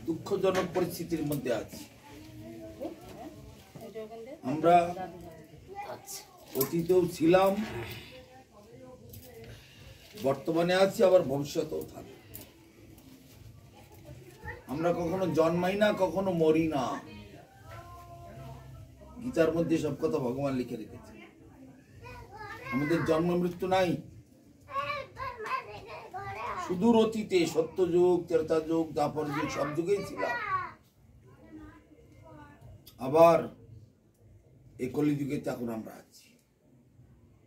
দুঃখজনক পরিস্থিতির মধ্যে আছি। আমরা অতীতেও ছিলাম, বর্তমানে আছি, আবার ভবিষ্যতেও থাকবো। আমরা কখনো জন্মাই না, কখনো মরি না। গীতার মধ্যে সব কথা ভগবান লিখে রেখেছে। আমাদের জন্ম মৃত্যু নাই। সুদূর অতীতে সত্যযুগ, ত্রেতা যুগ, দ্বাপর যুগ, সব যুগেই ছিলাম। আবার এই কলিযুগে এখন আমরা আছি।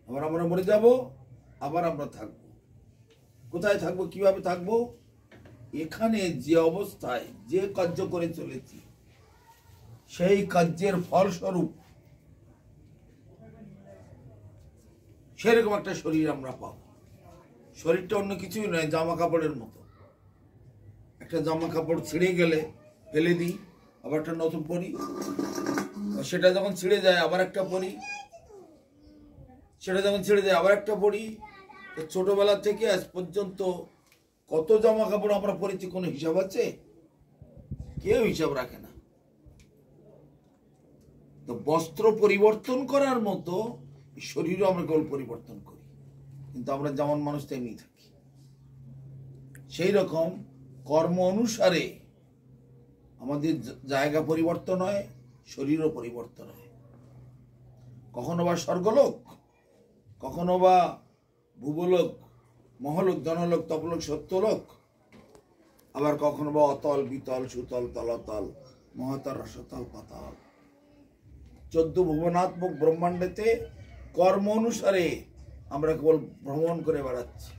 আবার আমরা মরে যাব, আবার আমরা থাকবো। কোথায় থাকবো, কিভাবে থাকবো? এখানে যে অবস্থায় যে কার্য করে চলেছি, সেই কার্যের ফলস্বরূপ সেরকম একটা শরীর আমরা পাবো। শরীরটা অন্য কিছুই নয়, জামা কাপড়ের মতো। একটা জামা কাপড় ছিঁড়ে গেলে ফেলে দিই, আবার একটা নতুন পরি। সেটা যখন ছিঁড়ে যায় আবার একটা পরি, সেটা যখন ছিঁড়ে যায় আবার একটা পরি। ছোটবেলা থেকে আজ পর্যন্ত কত জামা কাপড় আমরা পরেছি, কোনো হিসাব আছে? কেউ হিসাব রাখে না। তো বস্ত্র পরিবর্তন করার মতো শরীরও আমরা কেবল পরিবর্তন করি, কিন্তু আমরা যেমন মানুষ তেমনি থাকি। সেই রকম কর্ম অনুসারে আমাদের জায়গা পরিবর্তন হয়, শরীরও পরিবর্তন হয়। কখনো বা স্বর্গলোক, কখনো বা ভূগোলোক, মহলোক, জনলোক, তপলোক, সত্যলোক, আবার কখনো বা অতল, বিতল, সুতল, তলাতল, মহাতল, রসতল, পাতাল। 14 ভুবনাত্মক ব্রহ্মাণ্ডেতে কর্ম অনুসারে আমরা কেবল ভ্রমণ করে বেড়াচ্ছি।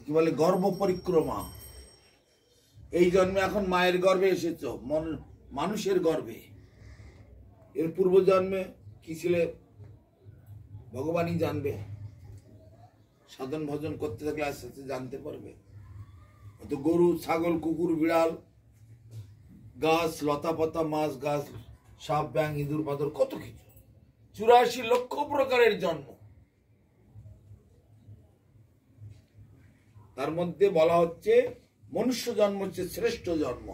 কি বলে? গর্ভ পরিক্রমা। এই জন্মে এখন মায়ের গর্ভে এসেছ, মানুষের গর্ভে। এর পূর্ব জন্মে কি ছিলে ভগবানই জানবে। সাধন ভজন করতে থাকলে আস্তে আস্তে জানতে পারবে। তো গরু, ছাগল, কুকুর, বিড়াল, গাছ, লতা পাতা, মাছ, গাছ, সাপ, ব্যাং, ইঁদুর, বাদর, কত কিছু। 84 লক্ষ প্রকারের জন্ম। তার মধ্যে বলা হচ্ছে মনুষ্য জন্ম হচ্ছে শ্রেষ্ঠ জন্ম।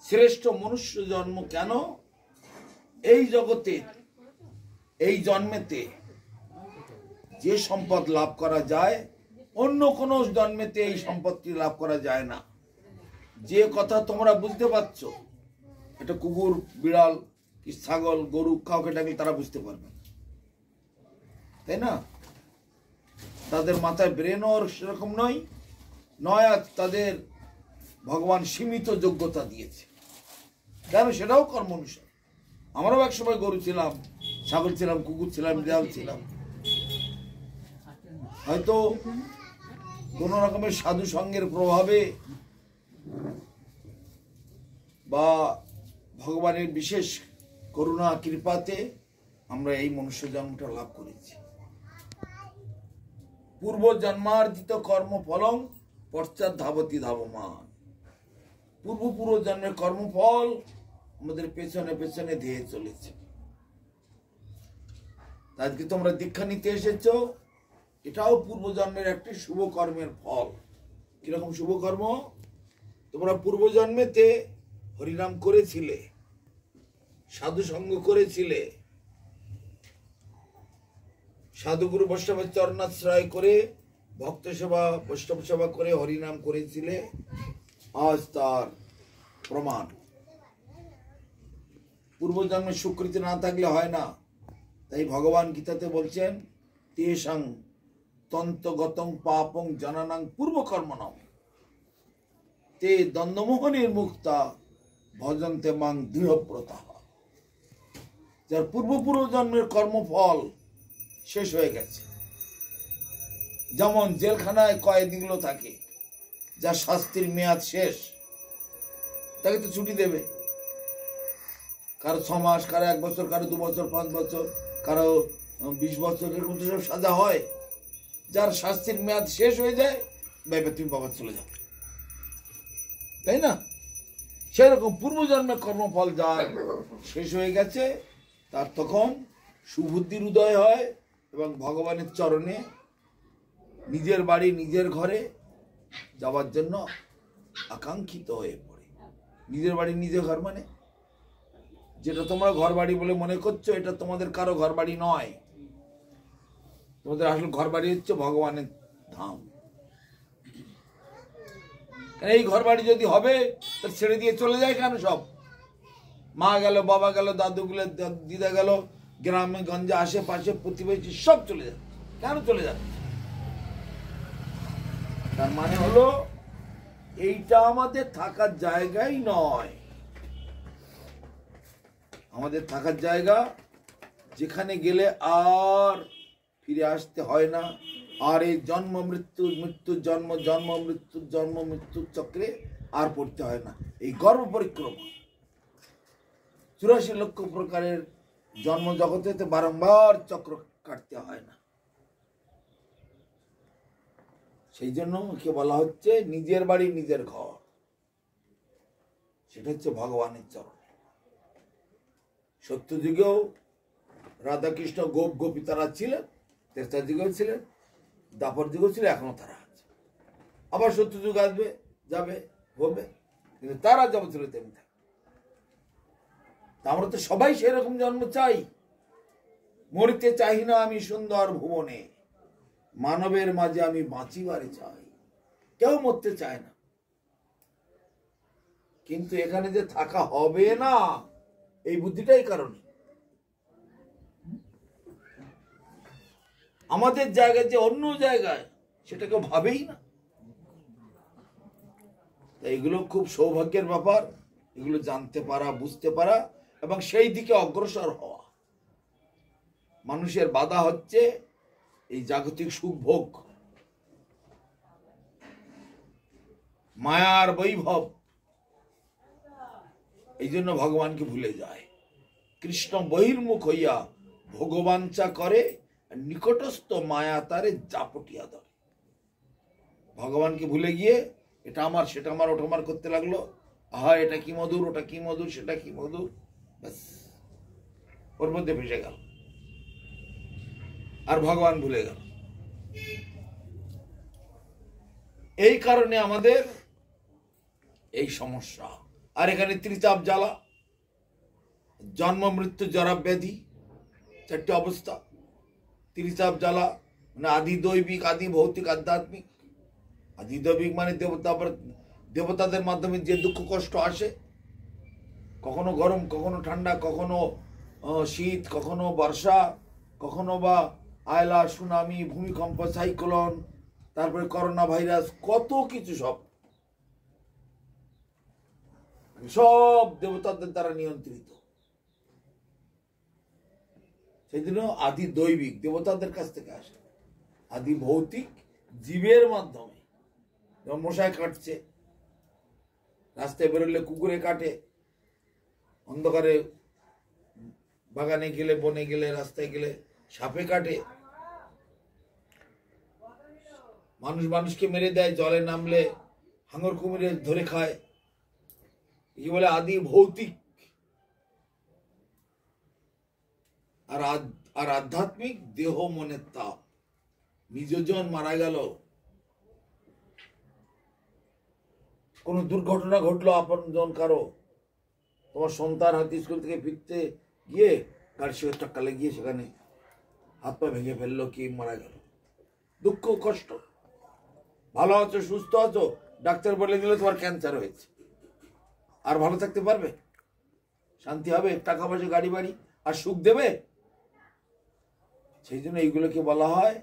শ্রেষ্ঠ মনুষ্য জন্ম কেন? এই জগতে, এই জন্মেতে যে সম্পদ লাভ করা যায়, অন্য কোন জন্মেতে এই সম্পদটি লাভ করা যায় না। যে কথা তোমরা বুঝতে পারছো, এটা কুকুর, বিড়াল, কি ছাগল, গরু, কাউকে ডাকলে তারা বুঝতে পারবে, তাই না? তাদের মাথায় ব্রেনও সেরকম নয়। আর তাদের ভগবান সীমিত যোগ্যতা দিয়েছে। কেন? সেটাও কর্ম অনুসারে। আমরাও এক সময় গরু ছিলাম, ছাগল ছিলাম, কুকুর ছিলাম, বিড়াল ছিলাম। হয়তো কোন রকমের সাধু সঙ্গের প্রভাবে বা ভগবানের বিশেষ করুণা কৃপাতে আমরা এই মনুষ্য জন্মটা লাভ করেছি। পূর্ব জন্মার্জিত কর্মফলং পশ্চাৎ ধাবতি ধাবমান। পূর্ব জন্মের কর্মফল আমাদের পেছনে পেছনে ধেয়ে চলেছে। আজকে তোমরা দীক্ষা নিতে এসেছো, এটাও পূর্ব জন্মের একটি শুভ কর্মের ফল। কিরকম শুভ কর্ম? তোমরা পূর্ব জন্মেতে হরিনাম করেছিলে, সাধু সঙ্গ করেছিলে, সাধুগুরু বৈষ্ণবের চরণাশ্রয় করে ভক্ত সেবা, বৈষ্ণব সেবা করে হরিনাম করেছিলে। আজ তার প্রমাণ। পূর্বজন্মের স্বীকৃতি না থাকলে হয় না। তাই ভগবান গীতাতে বলছেন, তেষাং তন্তগতং পাপং জনানাং পূর্বকর্মণং তে দ্বন্দ্বমোহনের মুক্তা ভজন্তে মাং দৃঢ়ব্রতঃ। যার পূর্ব জন্মের কর্মফল শেষ হয়ে গেছে। যেমন জেলখানায় কয়েদিগুলো থাকে, যার শাস্তির মেয়াদ শেষ, তাকে তো ছুটি দেবে। কারো 6 মাস, কারো 1 বছর, কারো 2 বছর, 5 বছর, কারো 20 বছর, এরকম তো সব সাজা হয়। যার শাস্তির মেয়াদ শেষ হয়ে যায়, তুমি বাবা চলে যাবে, তাই না? সেরকম পূর্বজন্মের কর্মফল যার শেষ হয়ে গেছে, তার তখন সুবুদ্ধির উদয় হয় এবং ভগবানের চরণে নিজের বাড়ি নিজের ঘরে যাওয়ার জন্য আকাঙ্ক্ষিত হয়ে পড়ে। নিজের বাড়ি নিজের ঘর মানে যেটা তোমরা ঘর বাড়ি বলে মনে করছো, এটা তোমাদের কারো ঘর বাড়ি নয়। তোমাদের আসল ঘর বাড়ি হচ্ছে ভগবানের ধাম। এই ঘর বাড়ি যদি হবে তা ছেড়ে দিয়ে চলে যায় কেন? সব মা গেল, বাবা গেল, দাদু গেল, দিদা গেল, গ্রামে গঞ্জে আশেপাশে প্রতিবেশী সব চলে যাচ্ছে। কেন চলে যাচ্ছে? তার মানে হলো এইটা আমাদের থাকার জায়গাই নয়। আমাদের থাকার জায়গা যেখানে গেলে আর ফিরে আসতে হয় না, আর এই জন্ম মৃত্যুর মৃত্যুর জন্ম, জন্ম মৃত্যুর জন্ম মৃত্যুর চক্রে আর পড়তে হয় না। এই গর্ভ পরিক্রমা 84 লক্ষ প্রকারের জন্ম জগতে বারংবার চক্র কাটতে হয় না। সেই জন্য কে বলা হচ্ছে নিজের বাড়ি নিজের ঘর, সেটা হচ্ছে ভগবানের চরণ। সত্যযুগেও রাধাকৃষ্ণ গোপ গোপী তারা ছিলেন, ত্রেতা যুগেও ছিলেন, দাপর যুগেও ছিল, এখনো তারা আছে। আবার সত্যযুগ আসবে, যাবে, হবে, কিন্তু তারা যেমন ছিল তেমনি থাকবে। আমরা তো সবাই সেরকম জন্ম চাই। মরিতে চাই না আমি সুন্দর ভুবনে, মানবের মাঝে আমি বাঁচিবারে চাই। কেউ মরতে চায় না, কিন্তু এখানে যে থাকা হবে না এই বুদ্ধিটাই কারণে। আমাদের জায়গায় যে অন্য জায়গায় সেটা কেউ ভাবেই না। এইগুলো খুব সৌভাগ্যের ব্যাপার, এগুলো জানতে পারা, বুঝতে পারা এবং সেই দিকে অগ্রসর হওয়া। মানুষের বাধা হচ্ছে এই জাগতিক সুখ ভোগ, মায়ার বৈভব। এই জন্য ভগবানকে ভুলে যায়। কৃষ্ণ বহির্মুখ হইয়া ভগবাঞ্চা করে, নিকটস্থ মায়া তারে জাপটিয়া ধরে। ভগবানকে ভুলে গিয়ে এটা আমার, সেটা আমার, ওটা আমার করতে লাগলো। আহা, এটা কি মধুর, ওটা কি মধুর, সেটা কি মধুর, ব্যাস ওর মধ্যে ভেসে গেল, আর ভগবান ভুলে গেল। এই কারণে আমাদের এই সমস্যা। আর এখানে ত্রিতাপ জ্বালা, জন্ম মৃত্যু জরা ব্যাধি, চারটি অবস্থা। ত্রিতাপ জ্বালা মানে আদি দৈবিক, আদি ভৌতিক, আধ্যাত্মিক। আদি দৈবিক মানে দেবতাদের মাধ্যমে যে দুঃখ কষ্ট আসে, কখনো গরম, কখনো ঠান্ডা, কখনো শীত, কখনো বর্ষা, কখনো বা আয়লা, সুনামি, ভূমিকম্প, সাইক্লোন, তারপরে করোনা ভাইরাস, কত কিছু, সব সব দেবতাদের দ্বারা নিয়ন্ত্রিত। সেই জন্য আদি দৈবিক দেবতাদের কাছ থেকে আসে, আদি ভৌতিক জীবের মাধ্যমে। যেমন মশায় কাটছে, রাস্তায় বেরোলে কুকুরে কাটে, অন্ধকারে বাগানে গেলে, বনে গেলে, রাস্তায় গেলে সাপে কাটে, মানুষ মানুষকে মেরে দেয়, জলে নামলে হাঙর কুমিরে ধরে খায়। কি বলে আদি ভৌতিক। আর আধ্যাত্মিক দেহ মনের তাপ। নিজজন মারা গেল, কোন দুর্ঘটনা ঘটলো আপন জন কারো, তোমার সন্তান হয়তো স্কুল থেকে ফিরতে গিয়ে গাড়ির সঙ্গে ধাক্কা লেগে সেখানে হাত পা ভেঙে ফেললো, কি মারা গেল, দুঃখ কষ্ট। ভালো আছো, সুস্থ আছো, ডাক্তার বলে দিল তোমার ক্যান্সার হয়েছে, আর ভালো থাকতে পারবে? শান্তি হবে? টাকা পয়সা, গাড়ি বাড়ি আর সুখ দেবে? সেই জন্য এইগুলোকে বলা হয়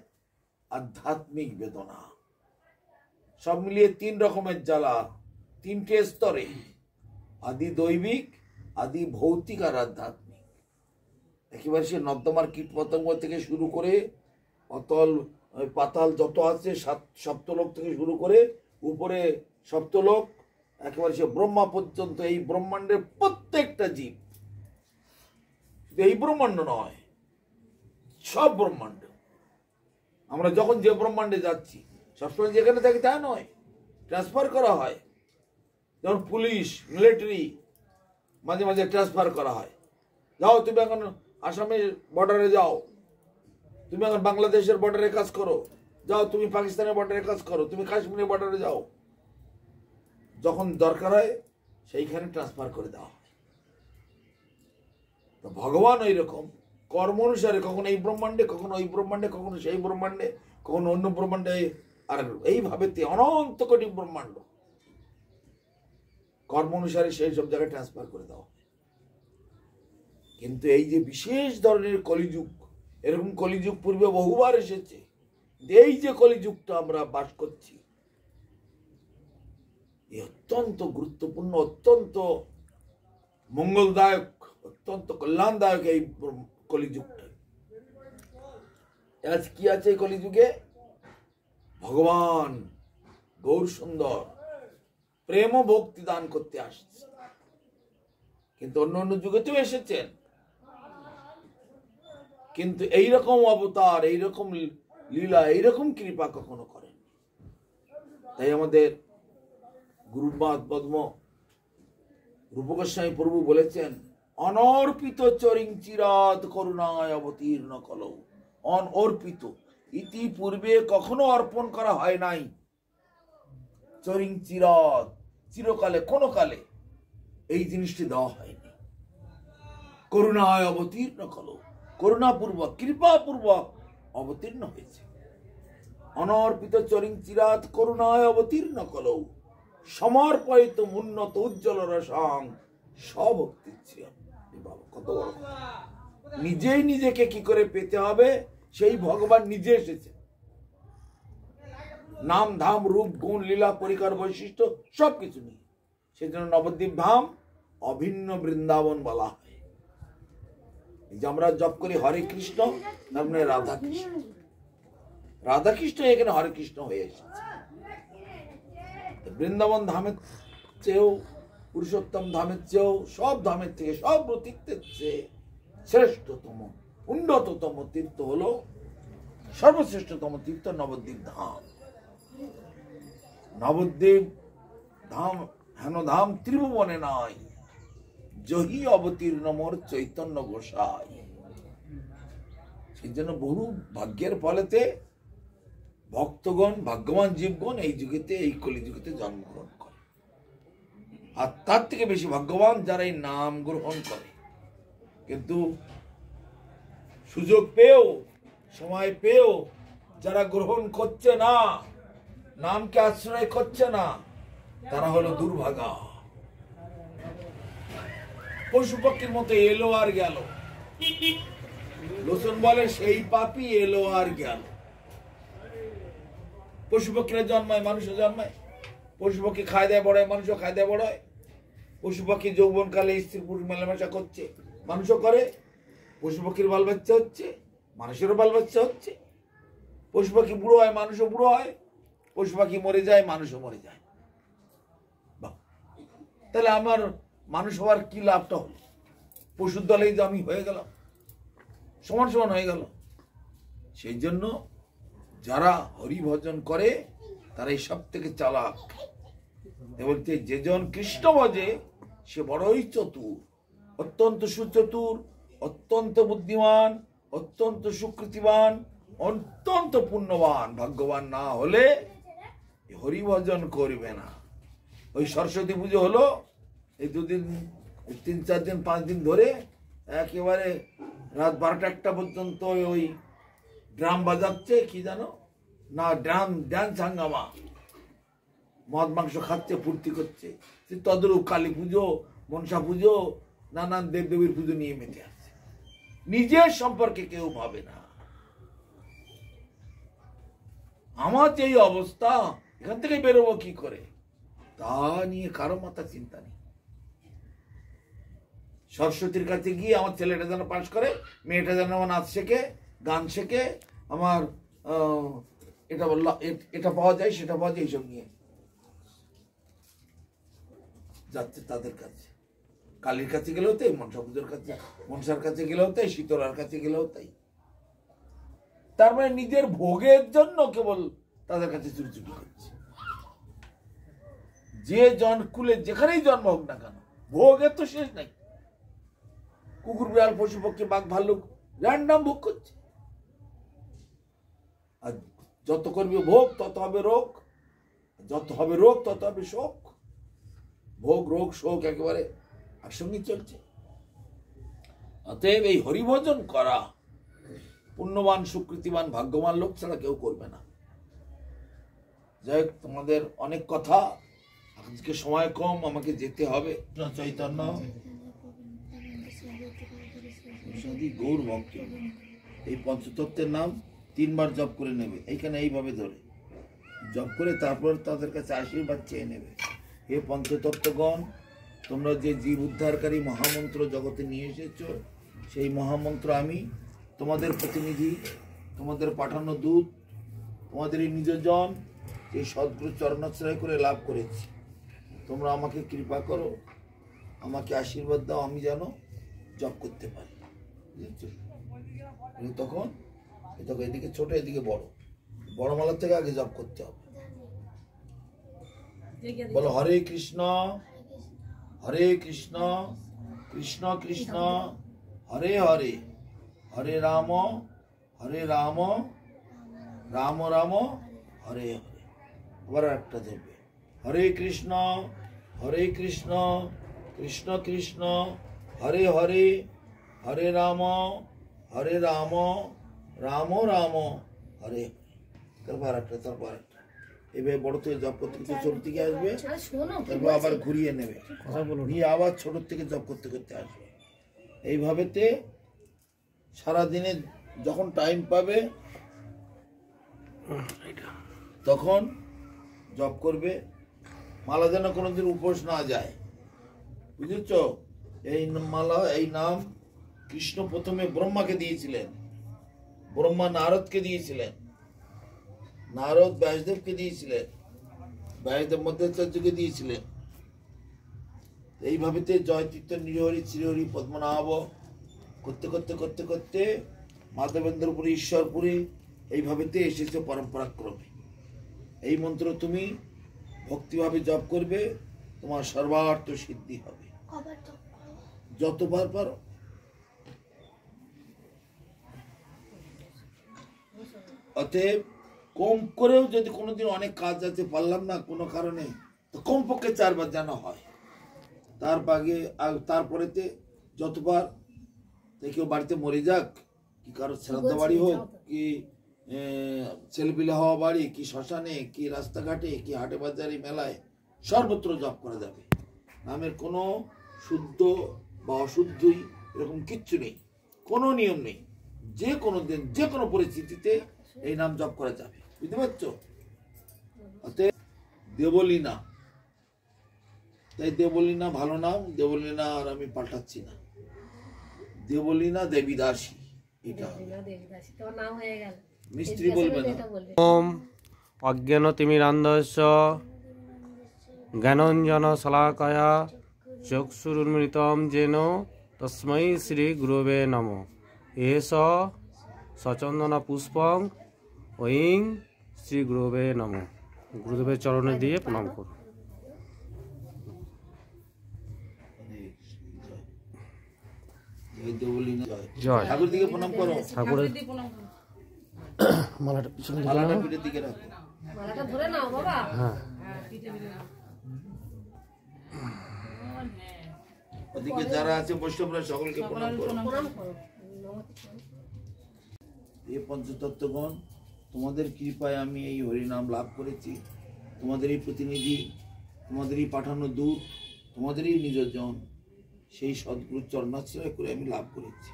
আধ্যাত্মিক বেদনা। সব মিলিয়ে 3 রকমের জ্বালা, 3টে স্তরে, আদি দৈবিক, আদি ভৌতিক আর আধ্যাত্মিক। একেবারে সে নর্দমার কীট পতঙ্গ থেকে শুরু করে অতল পাতাল যত আছে, সপ্তলোক থেকে শুরু করে উপরে সপ্তলোক, একেবারে সে ব্রহ্মা পর্যন্ত, এই ব্রহ্মাণ্ডের প্রত্যেকটা জীব, এই ব্রহ্মাণ্ড নয়, সব ব্রহ্মাণ্ড। আমরা যখন যে ব্রহ্মাণ্ডে যাচ্ছি, সবসময় যেখানে থাকি তা নয়, ট্রান্সফার করা হয়। যেমন পুলিশ, মিলিটারি, মাঝে মাঝে ট্রান্সফার করা হয়। যাও তুমি এখন আসামের বর্ডারে যাও, তুমি এখন বাংলাদেশের বর্ডারে কাজ করো, যাও তুমি পাকিস্তানের বর্ডারে কাজ করো, তুমি কাশ্মীরের বর্ডারে যাও। যখন দরকার হয় সেইখানে ট্রান্সফার করে দেওয়া হয়। তো ভগবান ওই রকম কর্ম অনুসারে কখনো এই ব্রহ্মাণ্ডে, কখনো ওই ব্রহ্মাণ্ডে, কখনো সেই ব্রহ্মাণ্ডে, কখনো অন্য ব্রহ্মাণ্ডে, আর এইভাবে অনন্ত কোটি ব্রহ্মাণ্ড কর্ম অনুসারে সেই সব জায়গায় ট্রান্সফার করে দেওয়া হয়। কিন্তু এই যে বিশেষ ধরনের কলিযুগ, এরকম কলিযুগ পূর্বে বহুবার এসেছে। এই যে কলিযুগটা আমরা বাস করছি, অত্যন্ত গুরুত্বপূর্ণ, অত্যন্ত মঙ্গলদায়ক, অত্যন্ত কল্যাণদায়ক এই কলিযুগটা। আজ কি আছে এই কলিযুগে? ভগবান গৌর সুন্দর প্রেম ও ভক্তি দান করতে আসছে। কিন্তু অন্য অন্য যুগেতেও এসেছেন, কিন্তু এইরকম অবতার, এইরকম লীলা, এইরকম কৃপা কখনো করেন। তাই আমাদের গুরুপাদ পদ্ম রূপ গোস্বামী প্রভু বলেছেন, অনর্পিত চরিং চিরাত করুণায় অবতীর্ণ কলৌ। অনর্পিত, ইতিপূর্বে কখনো অর্পণ করা হয় নাই। চরিং চিরাত, চিরকালে, কোনো কালে এই জিনিসটি দেওয়া হয়নি। করুণায় অবতীর্ণ কলৌ, করুণাপূর্বক, কৃপাপূর্বক অবতীর্ণ হয়েছে। অনর্পিত চরিং চিরাত করুণায় অবতীর্ণ কলৌ, সমর্পিত উন্নত উজ্জ্বল রসাং স্বভক্তি। কত বড়! নিজেই নিজেকে কি করে পেতে হবে, সেই ভগবান নিজে এসেছে। নাম ধাম রূপ গুণ লীলা পরিকার বৈশিষ্ট্য সবকিছু নিয়ে। সেই জন্য নবদ্বীপ ধাম অভিন্ন বৃন্দাবন বলা হয়। যে আমরা জপ করি হরে কৃষ্ণ, তার মানে রাধা কৃষ্ণ। রাধা কৃষ্ণ এখানে হরে কৃষ্ণ হয়ে এসেছে। বৃন্দাবন ধামের চেয়েও, পুরুষোত্তম ধামের চেয়েও, সব ধামের থেকে, সব তীর্থের চেয়ে শ্রেষ্ঠতম, উন্নততম তীর্থ হলো, সর্বশ্রেষ্ঠতম তীর্থ নবদ্বীপ ধাম। নবদ্বীপ ধাম হেন ধাম ত্রিভুবনে নাই, জহি অবতীর্ণ মোর চৈতন্য গোসাই। সেই জন্য বহু ভাগ্যের ফলেতে ভক্তগণ, ভাগ্যবান জীবগণ এই যুগেতে, এই কলিযুগেতে জন্মগ্রহণ করে। আর তার থেকে বেশি ভাগ্যবান যারা এই নাম গ্রহণ করে। কিন্তু সুযোগ পেয়েও, সময় পেয়েও যারা গ্রহণ করছে না, নামকে আশ্রয় করছে না, তারা হলো দুর্ভাগা। পশু পক্ষীর মতো এলো আর গেল। লোচন বলে সেই পাপি এলো আর গেল। পশু পক্ষীরা জন্মায়, মানুষও জন্মায়। পশু পক্ষী খায় দেয় বড় হয়, মানুষও খায় দেয় বড় হয়। পশু পাখি যৌবন কালে স্ত্রী পুরুষ মেলামেশা করছে, মানুষও করে। পশু পাখির বাল বাচ্চা হচ্ছে, মানুষেরও বাল বাচ্চা হচ্ছে। পশু পাখি বুড়ো হয়, মানুষও বুড়ো হয়। পশু পাখি মরে যায়, মানুষও মরে যায়। তাহলে আমার মানুষ হওয়ার কি লাভটা হলো? পশুর দলেই যে আমি হয়ে গেলাম, সমান সমান হয়ে গেল। সেই জন্য যারা হরি ভজন করে তারাই সব থেকে চালাক। বলতে যেজন কৃষ্ণ ভজে সে বড়ই চতুর, অত্যন্ত সুচতুর, অত্যন্ত বুদ্ধিমান, অত্যন্ত সুকৃতিবান, অত্যন্ত পুণ্যবান। ভাগ্যবান না হলে হরি ভজন করবে না। ওই সরস্বতী পুজো হলো, এই দুদিন, 3-4 দিন 5 দিন ধরে একেবারে রাত 12টা-1টা পর্যন্ত ওই ড্রাম বাজাচ্ছে, কি জানো না, ড্যান্স হাঙ্গামা, মদ মাংস খাচ্ছে, ফুর্তি করছে। তদরূপ কালী পুজো, মনসা পুজো, নানান দেবদেবীর পুজো নিয়ে মেতে আছে। নিজের সম্পর্কে কেউ ভাবে না। আমার যে অবস্থা, এখান থেকে বেরোবো কি করে, তা নিয়ে কারো মাথা চিন্তা নেই। সরস্বতীর কাছে গিয়ে আমার ছেলেটা যেন পাস করে, মেয়েটা যেন আমার নাচ শেখে, গান শেখে, আমার এটা বললো, এটা পাওয়া যায়, সেটা পাওয়া যায়, এইসব নিয়ে যাচ্ছে তাদের কাছে। কালীর কাছে গেলেও তাই, মনসা পুজোর কাছে, মনসার কাছে গেলেও তাই, শীতলার কাছে গেলেও তাই। তার মানে নিজের ভোগের জন্য কেবল তাদের কাছে চুরি করছে। যে কুলে যেখানেই জন্ম হোক না কেন, ভোগের তো শেষ নাই। কুকুর, বিড়াল, পশু পক্ষী, বাঘ, ভাল্লুক র্যান্ডাম ভোগ করছে। আর যত করবে ভোগ তত হবে রোগ, যত হবে রোগ তত হবে শোক। ভোগ রোগ শোক একেবারে একসঙ্গে চলছে। অতএব এই হরিভজন করা পুণ্যবান সুকৃতিবান ভাগ্যবান লোক ছাড়া কেউ করবে না। যাই হোক, তোমাদের অনেক কথা, আজকে সময় কম, আমাকে যেতে হবে। চৈতন্য গৌর ভক্ত এই পঞ্চতত্ত্বের নাম 3 বার জপ করে নেবে, এইখানে এইভাবে ধরে জপ করে তারপর তাদের কাছে আশীর্বাদ চেয়ে নেবে। হে পঞ্চতত্ত্বগণ, তোমরা যে জীব উদ্ধারকারী মহামন্ত্র জগতে নিয়ে এসেছ, সেই মহামন্ত্র আমি তোমাদের প্রতিনিধি, তোমাদের পাঠানো দূত, তোমাদের এই নিজজন এই সদ্গুরু চরণাশ্রয় করে লাভ করেছি। তোমরা আমাকে কৃপা করো, আমাকে আশীর্বাদ দাও, আমি যেন জপ করতে পারি। বুঝেছ? তখন এদিকে ছোট এদিকে বড়, বড় মালার থেকে আগে জপ করতে হবে। বলো হরে কৃষ্ণ হরে কৃষ্ণ কৃষ্ণ কৃষ্ণ হরে হরে, হরে রাম রাম রাম হরে হরে। আবার একটা ধরবে, হরে কৃষ্ণ কৃষ্ণ কৃষ্ণ হরে হরে, হরে রাম রাম রাম হরে হরে। তারপর একটা এভাবে বড় থেকে জপ করতে করতে ছোট থেকে আসবে, তারপর আবার ঘুরিয়ে নেবে, নিয়ে আবার ছোট থেকে জপ করতে করতে আসবে। এইভাবেতে সারাদিনে যখন টাইম পাবে তখন জপ করবে। মালা যেন কোনোদিন উপোস না যায়, বুঝেছ? এই মালা, এই নাম কৃষ্ণ প্রথমে ব্রহ্মাকে দিয়েছিলেন, ব্রহ্মা নারদকে দিয়েছিলেন, নারদ ব্যাসদেবকে দিয়েছিলেন, ব্যাসদেব মধ্যাচার্যকে দিয়েছিলেন। এইভাবে জয়তীর্থ নিরহরি শ্রীহরি পদ্মনাভ করতে করতে করতে করতে মাধবেন্দ্রপুরী ঈশ্বরপুরী এইভাবেতে এসেছে পরম্পরাক্রমে। এই মন্ত্র তুমি ভক্তিভাবে জপ করবে, তোমার সর্বার্থ সিদ্ধি হবে যতবার পারো। অতএব কম করেও যদি কোনোদিন অনেক কাজ আছে পারলাম না কোনো কারণে, তো কমপক্ষে 4 বার যেন হয়। তারপরেতে যতবার কেউ বাড়িতে মরে যাক, কি কারো শ্রাদ্ধ বাড়ি হোক, কি ছেলেপিলে হওয়া বাড়ি, কি শ্মশানে, কি রাস্তাঘাটে, কি হাটে বাজারে মেলায়, সর্বত্র জপ করা যাবে। নামের কোনো শুদ্ধ বা অশুদ্ধই এরকম কিচ্ছু নেই, কোনো নিয়ম নেই। যে কোনো দিন যে কোনো পরিস্থিতিতে এই নাম জপ করা যাবে, বুঝতে পারছো? অতএব দেবলীনা, তাই দেবলীনা ভালো নাম, দেবলীনা আর আমি পাল্টাচ্ছি না, দেবলীনা দেবীদাসী, এটা মিস্ত্রি বলবে না। ওম অজ্ঞানতিমিরান্ধস্য জ্ঞানাঞ্জন শলাকয়া চক্ষুরুন্মিলিতং যেন তস্मै শ্রী গুরবে নমঃ। এষ সচন্দন পুষ্পং ঐং শ্রী গুরবে নমঃ। গুরুদেবের চরণে দিয়ে প্রণাম করুন। জয় ঠাকুর দিকে প্রণাম করো, ঠাকুরের মালাটা পিছনে মালাটা পিঠের দিকে রাখো। মালাটা ধরে নাও বাবা। হ্যাঁ ওদিকে যারা আছে বৈষ্ণবরা সকলকে প্রণাম করো। প্রণাম করো। এই পঞ্চতত্ত্বগণ, তোমাদের কৃপায় আমি এই হরিনাম লাভ করেছি। তোমাদের এই প্রতিনিধি, তোমাদের এই পাঠানো দূত, তোমাদের এই নিজজন, সেই সদ্গুরুর চরণাশ্রয় করে আমি লাভ করেছি।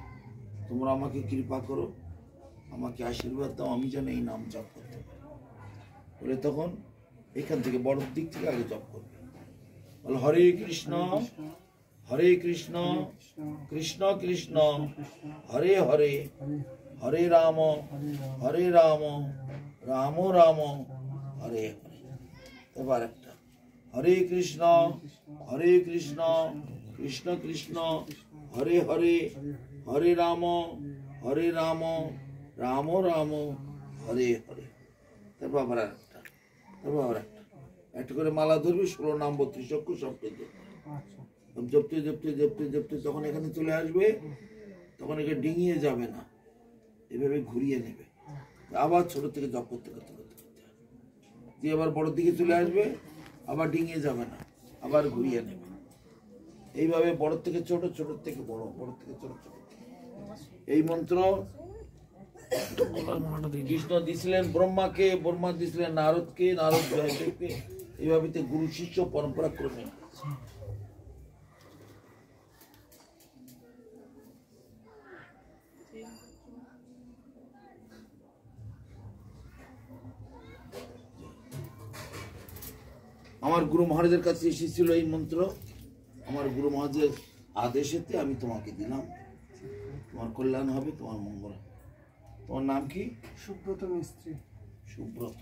তোমরা আমাকে কৃপা করো, আমাকে আশীর্বাদ দাও, আমি যেন এই নাম জপ করতে পারি। বলে তখন এখান থেকে বড় দিক থেকে আগে জপ করবে। বলো হরে কৃষ্ণ কৃষ্ণ কৃষ্ণ হরে হরে, হরে রাম রাম রাম হরে হরে। এবার একটা, হরে কৃষ্ণ কৃষ্ণ কৃষ্ণ হরে হরে, হরে রাম রাম রাম হরে হরে। তারপর আবার একটা, একটা করে মালা ধরবি, 16 নাম 32 অক্ষর সব পেয়ে জপতে জপতে জপতে জপতে যখন এখানে চলে আসবে, তখন একে ডিঙিয়ে যাবে না, এভাবে ঘুরিয়ে নেবে, আবার ছোট থেকে জপ করতে করতে করতে দিয়ে আবার বড় দিকে চলে আসবে, আবার ডিঙিয়ে যাবে না, আবার ঘুরিয়ে নেবে। এইভাবে বড় থেকে ছোট, ছোট থেকে বড়, বড় থেকে ছোট, ছোট। এই মন্ত্র কৃষ্ণ দিছিলেন ব্রহ্মাকে, ব্রহ্মা দিছিলেন নারদকে, নারদ জয়দেবকে। এইভাবে গুরু শিষ্য পরম্পরা ক্রমে। আমার গুরু মহারাজের কাছে এসেছিল এই মন্ত্র, আমার গুরু মহারাজের আদেশেতে আমি তোমাকে দিলাম। তোমার কল্যাণ হবে, তোমার মঙ্গল হবে। তোমার নাম কি? সুব্রত মিস্ত্রি। সুব্রত।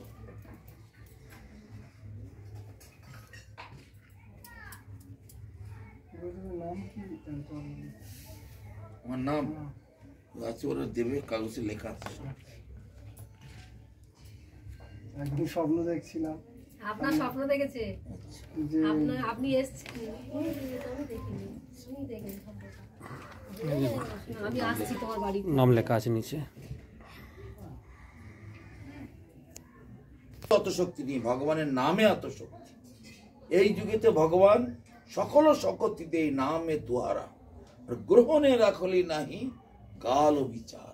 নাম কি? আমার নাম আছে, ওরা দেবে, কাগজে লেখা আছে। একদিন স্বপ্ন দেখছিলাম। আপনার স্বপ্ন দেখেছে? যে আপনি এসেছেন? আমি দেখিনি, আমি দেখিনি স্বপ্নটা। আমি আসছি তোমার বাড়ি। নাম লেখা আছে নিচে। অত শক্তি নেই, ভগবানের নামে এত শক্তি। এই যুগেতে ভগবান সকল শক্তিতে এই নামে তুহারা, গ্রহণে রাখলি নাহি কাল ও বিচার।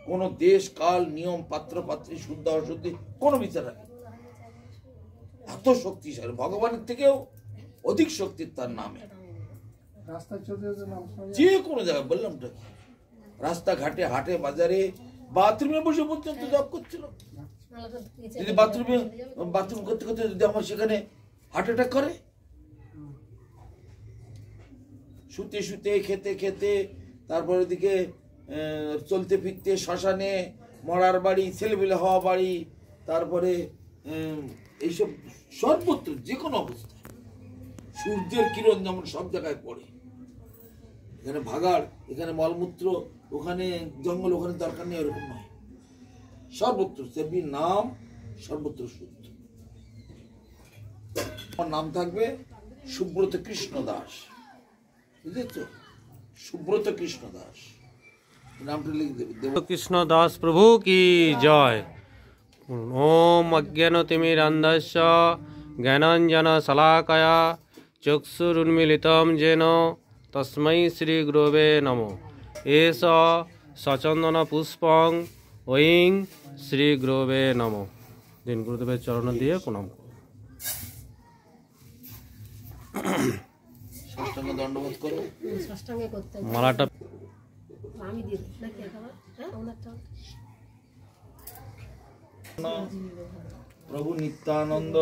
কোন দেশ কাল নিয়ম পাত্র পাত্রী শুদ্ধ অশুদ্ধি কোন বিচার রাখে? এত শক্তিশালী, ভগবানের থেকেও অধিক শক্তি তার নামে। রাস্তা চলতে নাম যে কোনো জায়গায়, বললাম তো, রাস্তাঘাটে, হাটে, বাজারে, বাথরুমে বসে পর্যন্ত জব করছিল। যদি বাথরুম করতে করতে যদি আমার সেখানে হার্ট অ্যাটাক করে, শুতে শুতে, খেতে খেতে, তারপরে ওদিকে চলতে ফিরতে, শ্মশানে, মরার বাড়ি, ছেলেবেলে হওয়া বাড়ি, তারপরে এইসব সর্বত্র যে কোনো অবস্থায় সূর্যের কিরণ যেমন সব জায়গায় পড়ে। এখানে ভাগাড়, এখানে মলমূত্র, ওখানে জঙ্গল, ওখানে দরকার নেই, এরকম নয়। সর্বত্র সেবি নাম, সর্বত্র শুদ্ধ। আমার নাম থাকবে সুব্রত কৃষ্ণ দাস, বুঝেছ? সুব্রত কৃষ্ণ দাস নামটা লিখে দেবে। কৃষ্ণ দাস প্রভু কি জয়। ওম অজ্ঞানতিমিরান্ধস্য জ্ঞানাঞ্জন শলাকয়া চক্ষুরুন্মিলিতং যেন তস্मै শ্রী গুরবে নমঃ। এষ সচন্দন পুষ্পং ঐং শ্রী গুরবে নমঃ। দিন গুরুদেবের চরণ দিয়ে প্রণাম করুন। সাষ্টাঙ্গ দণ্ডবোধ করো। ষষ্ঠাঙ্গে করতে হবে। মালাটা আমি দিয়ে দিই নাকি একেবারে? হ্যাঁ, ওনারটা। প্রভু নিত্যানন্দ,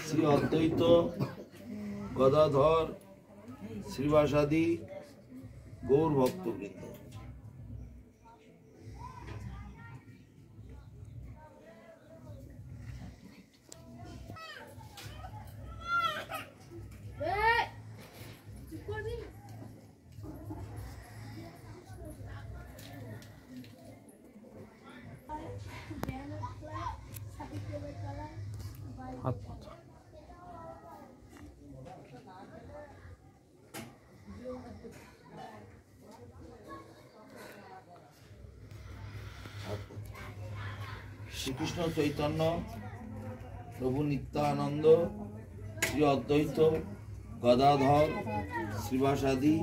শ্রী অদ্বৈত গদাধর শ্রীবাসাদি গৌর ভক্তবৃন্দ, হাত পাতা। শ্রীকৃষ্ণ চৈতন্য প্রভু নিত্যানন্দ শ্রী অদ্বৈত গদাধর শ্রীবাসাদি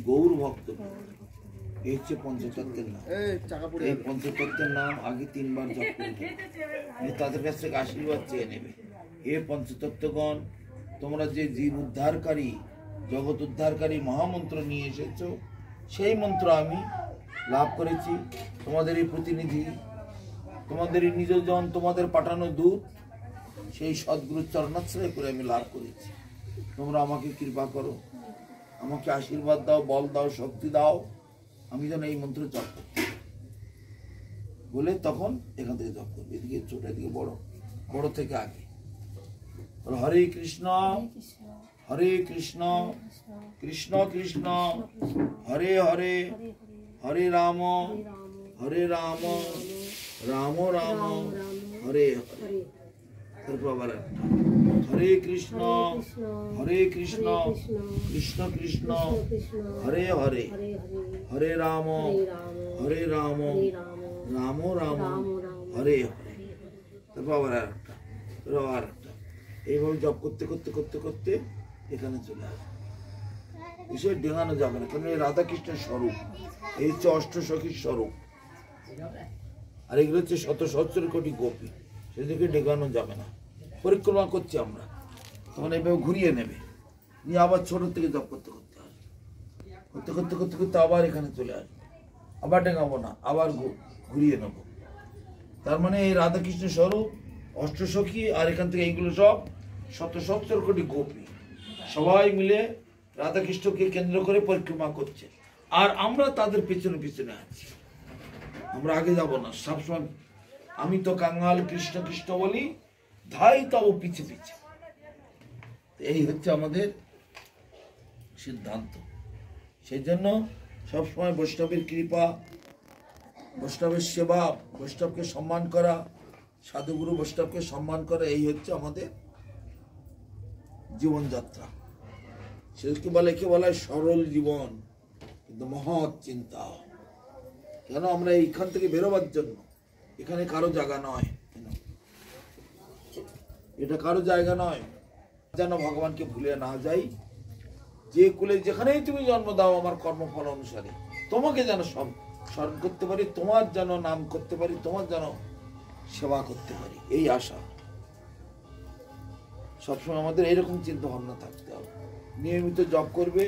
গৌর ভক্ত, এই হচ্ছে পঞ্চতত্ত্বের নাম। এই পঞ্চতত্ত্বের নাম আগে 3 বার জপ করবে, তাদের কাছ থেকে আশীর্বাদ চেয়ে নেবে। হে পঞ্চতত্ত্বগণ, তোমরা যে জীব উদ্ধারকারী, জগৎ উদ্ধারকারী মহামন্ত্র নিয়ে এসেছো, সেই মন্ত্র আমি লাভ করেছি। তোমাদেরই প্রতিনিধি, তোমাদেরই নিজজন, তোমাদের পাঠানো দূত, সেই সদ্গুরুর চরণাশ্রয় করে আমি লাভ করেছি। তোমরা আমাকে কৃপা করো, আমাকে আশীর্বাদ দাও, বল দাও, শক্তি দাও, আমি যেন এই মন্ত্র জপ করতে বলে তখন এখান থেকে জপ করবে। এদিকে ছোট, এদিকে বড়, বড় থেকে আগে। হরে কৃষ্ণ হরে কৃষ্ণ কৃষ্ণ কৃষ্ণ হরে হরে, হরে রাম হরে রাম রাম রাম হরে হরে। তারপর আবার হরে কৃষ্ণ কৃষ্ণ কৃষ্ণ হরে হরে, হরে রাম রাম রাম হরে হরে। তারপর আবার এরকম আর একটা, এইভাবে জপ করতে করতে করতে করতে এখানে চলে আসবে। বিষয় ডেঙানো যাবে না, কারণ এই রাধাকৃষ্ণের স্বরূপ, এই হচ্ছে অষ্টসখীর স্বরূপ, আর এগুলো হচ্ছে শত সহস্র কোটি গোপী, সেদিকে ডেঙানো যাবে না। পরিক্রমা করছি আমরা, তখন এইভাবে ঘুরিয়ে নেবে, নিয়ে আবার ছোট থেকে জপ করতে করতে আসবে, করতে করতে করতে করতে আবার এখানে চলে আসবে, আবার ডেঙাবো না, আবার ঘুরিয়ে নেবো। তার মানে এই রাধাকৃষ্ণের স্বরূপ অষ্টসখী, আর এখান থেকে এইগুলো সব শত সহস্র কোটি গোপী, সবাই মিলে রাধাকৃষ্ণকে কেন্দ্র করে পরিক্রমা করছে, আর আমরা তাদের পেছনে পেছনে আছি। আমরা আগে যাব না, সবসময় আমি তো কাঙ্গাল কৃষ্ণ কৃষ্ণ বলি, ধাই তব পিছে পিছে। এই হচ্ছে আমাদের সিদ্ধান্ত। সেই জন্য সবসময় বৈষ্ণবের কৃপা, বৈষ্ণবের সেবা, বৈষ্ণবকে সম্মান করা, সাধুগুরু বৈষ্ণবকে সম্মান করা, এই হচ্ছে আমাদের জীবনযাত্রা। সেটাকে বলে, কে বলা হয় সরল জীবন, কিন্তু মহৎ চিন্তা। কেন আমরা এইখান থেকে বেরোবার জন্য, এখানে কারো জায়গা নয়, এটা কারো জায়গা নয়, যেন ভগবানকে ভুলে না যাই। যে কুলে যেখানেই তুমি জন্ম দাও আমার কর্মফল অনুসারে, তোমাকে যেন সব স্মরণ করতে পারি, তোমার যেন নাম করতে পারি, তোমার যেন সেবা করতে পারি, এই আশা। সবসময় আমাদের এইরকম চিন্তা ভাবনা থাকতে হবে। নিয়মিত জপ করবে,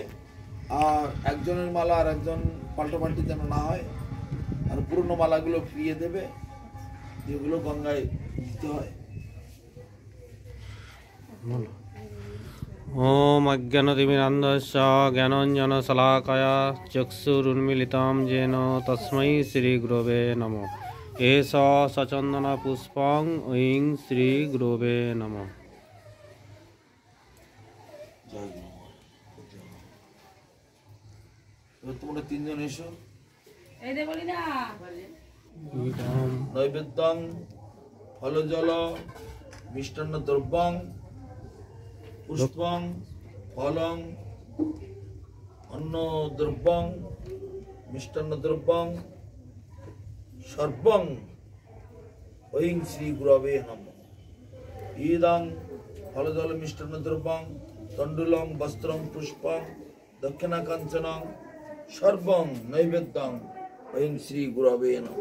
আর একজনের মালা আর একজন পাল্টাপাল্টি যেন না হয়, আর পুরনো মালাগুলো ফিরিয়ে দেবে, যেগুলো গঙ্গায় দিতে হয়। ওম অজ্ঞানতিমিরান্ধস্য জ্ঞানাঞ্জনশলাকয়া চক্ষুরুন্মিলিतं येन তস্मै শ্রীগুরবে নমঃ। এষ সচন্দনপুষ্পং ঐং শ্রীগুরবে নমঃ। জয় গুরু। এবার তোমরা তিনজন এসো। নৈবেদ্যং ফলজল মিষ্টান্ন দ্রব্যং পুষ্পং ফলং অন্ন দ্রব্যং মিষ্টান্ন দ্রব্যং সর্বং ঐং শ্রী গুরবে নমঃ। ইদং ফলজল মিষ্টান্ন দ্রব্যং তণ্ডুলং বস্ত্রং পুষ্পং দক্ষিণা কাঞ্চনং সর্বং নৈবেদ্যং ঐং শ্রী গুরবে নমঃ।